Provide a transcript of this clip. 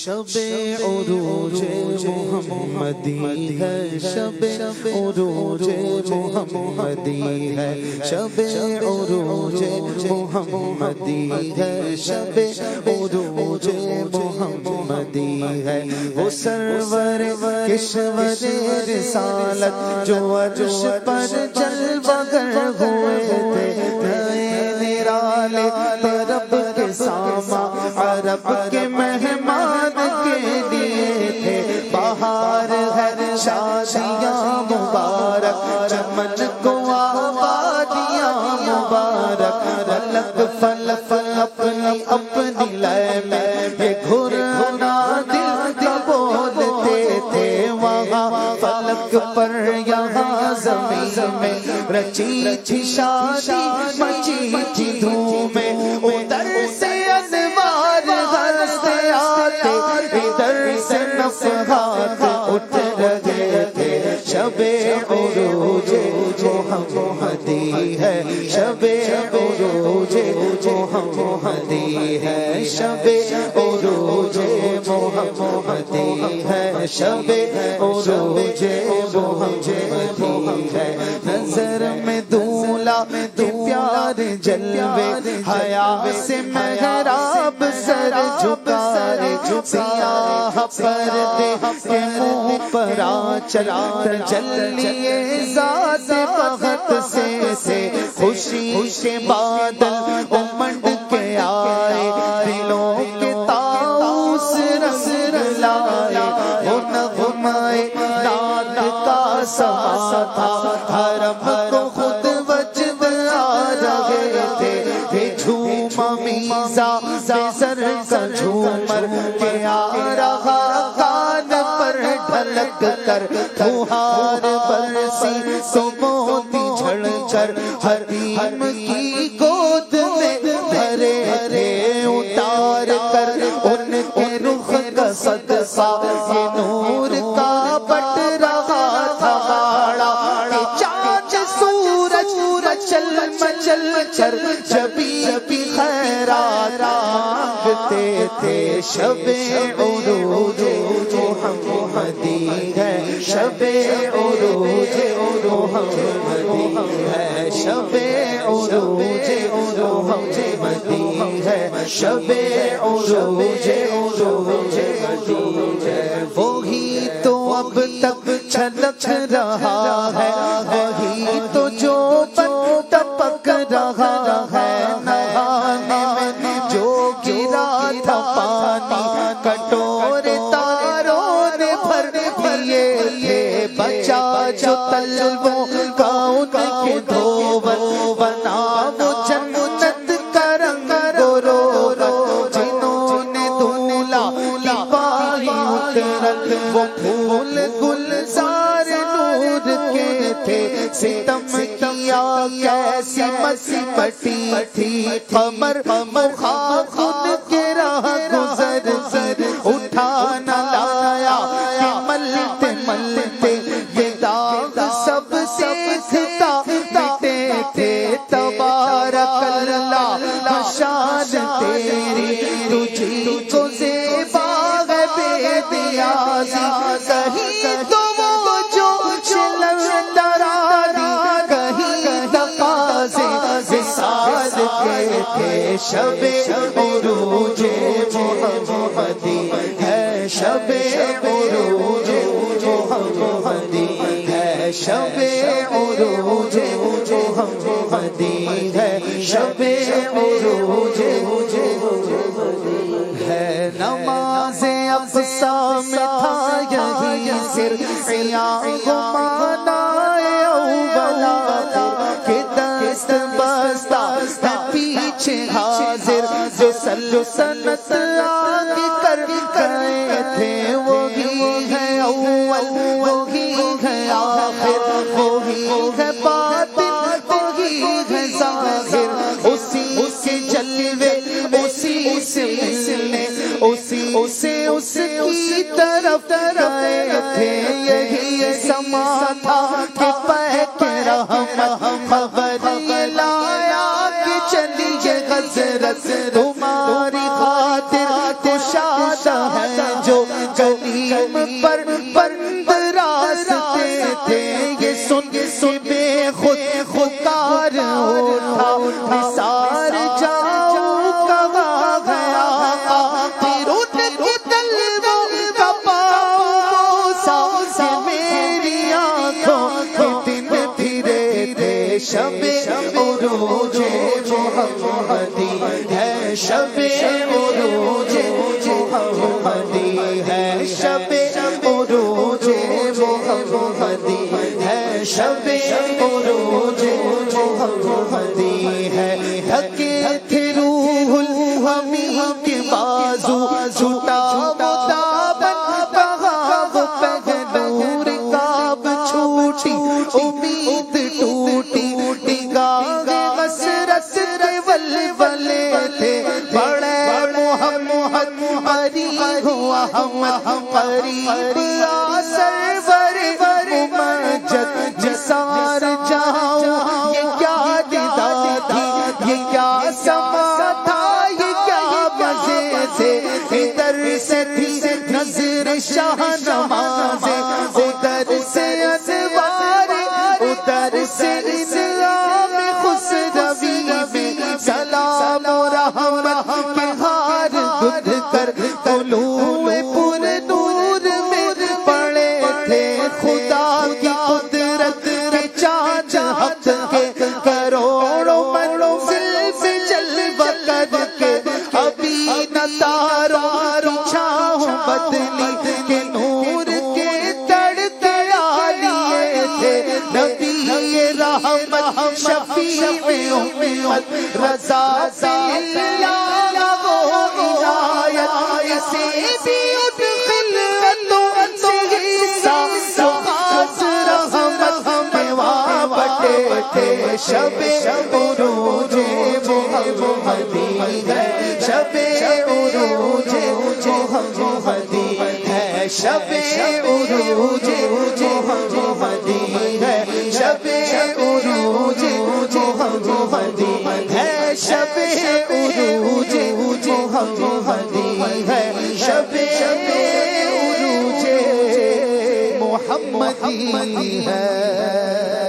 شب عروج محمدی ہے، شب عروج محمدی ہے، شب عروج محمدی ہے، شب عروج محمدی ہے۔ وہ سرور کشور رسالت جو عرش پر جلوہ گر ہوئے تھے، نئے نرالے طرب کے ساما عرب کے مہمان کے لیے تھے۔ بہار ہے شادیاں مبارک، چمن کو آبادیاں مبارک، فلک فلک اپنی اپنی لے میں یہ گھرانا دل کا بولتے تھے۔ وہاں فلک پر یہاں زمین میں رچی تھی شادی، مچی تھی دھومیں، ادھر سے انوار ہنستے آتے، ادھر سے نفحات اٹھ رہے تھے۔ شب عروج محمدی ہے، شب عروج محمدی ہے، شب عروج محمدی ہے، شب عروج محمدی ہے۔ نظر میں دولہا کے پیار جلوے، حیا سے محراب سر جھکائے، سیاہ پردے کے منہ پر آنچل تجلیے ذات بہت سے خوشی کے بادل امنڈ کے آئے، دلوں کے طاؤس رس لائے۔ وہ نغمۂ نعت کا سما تھا، حرم کو خود وجد آ رہے تھے۔ جھوما میزا زر کا جھومر کے آ رہا کان پر ڈھلک کر، پھوہار برسی تو موتی جھڑ کر حریم کی گود میں بھرے تھے۔ اتار کر ان کے رخ کا صدقہ یہ نور کا بٹ رہا تھا باڑا، کہ چاند سورج مچل مچل کر جبی جبی خیرات مانگتے تھے۔ شب عروج محمدی ہے، شب عروج محمدی ہے، شب عروج محمدی ہے، شب عروج محمدی ہے۔ وہی تو اب تک چھلک رہا ہے، وہی تو جو ٹپک رہا ہے، نہانے میں جو گرا تھا پانی کٹورے تاروں نے بھر دیے تھے۔ بچا جو تلووں کا ان کے دھوون، بنا وہ جنت کا رنگ روغن، جنہوں نے دھولا لپائی اترن، وہ پھول گلزار نور کے تھے۔ ستم کیا کیسی مسیبٹی تھی، قمر مخاف ان کے راہ گزر، اٹھا نہ لایا کہ ملتے ملتے یہ داغ سب سے تھا مٹے تھے۔ تبارک اللہ شان تیری، تجھی کو زیبا ہے بے نیازی، کہیں تو وہ جو چلن دراری، کہیں تقاضے وصال کے تھے۔ شب عروج محمدی ہے، شب عروج محمدی ہے، شب عروج محمدی ہے، شب عروج ہے۔ نماز اقصیٰ میں تھا یہی سر، سیاہ گمانائے اولا کہ دست بستہ ہے پیچھے حاضر، جو سلطنت آگے کر گئے تھے، وہی ہے اول وہی ہے آخر، وہی ہے باطن وہی ہے ظاہر، اسی کے جلوے اسی سے ملنے، اسی سے اس کی طرف گئے تھے۔ یہی سما تھا کہ پہ رحمت خبر لایا کہ چلیے حضرت تمہاری خاطر کشادہ ہے شب عروج محمدی ہے، شب عروج محمدی ہے، شب عروج محمدی ہے۔ تھکے تھے روح الامین کے بازو، چھوٹا دامن کہا وہ پہلو، رکاب چھوٹی امید ٹوٹی، نگاہ حسرت کے ولولے تھے، بڑے محمد قری ہوا ہم قری یا سرور ممجد نثار جاؤں، یہ کیا ندا تھی، یہ کیا سما تھا، یہ کیا مزے تھے، ادھر سے تھی نظر شاہ نمازیں، ادھر سے انوار، ادھر سے اسلام خسروی میں، سلام و رحمت کے ہار گدھ کر طلوع پر نور میں پڑے تھے، خدا کی قدرت کے چاند حق کے، کروڑوں منزل سے جلوہ کر کے، ابھی نہ تاروں کی چھاؤں بدلی، کہ نور کے تڑکیا لیے تھے نبی رحمت، شفیع امت، رضا سے لیا وہ عنایت، اسے بھی ادخل تو خاص رحمت میں وہاں بٹے تھے۔ شب عروج محمدی ہے، شب عروج محمدی ہے، شب عروج محمدی ہے، شب عروج محمدی ہے، شب عروج محمدی ہے، شب عروج محمدی ہے۔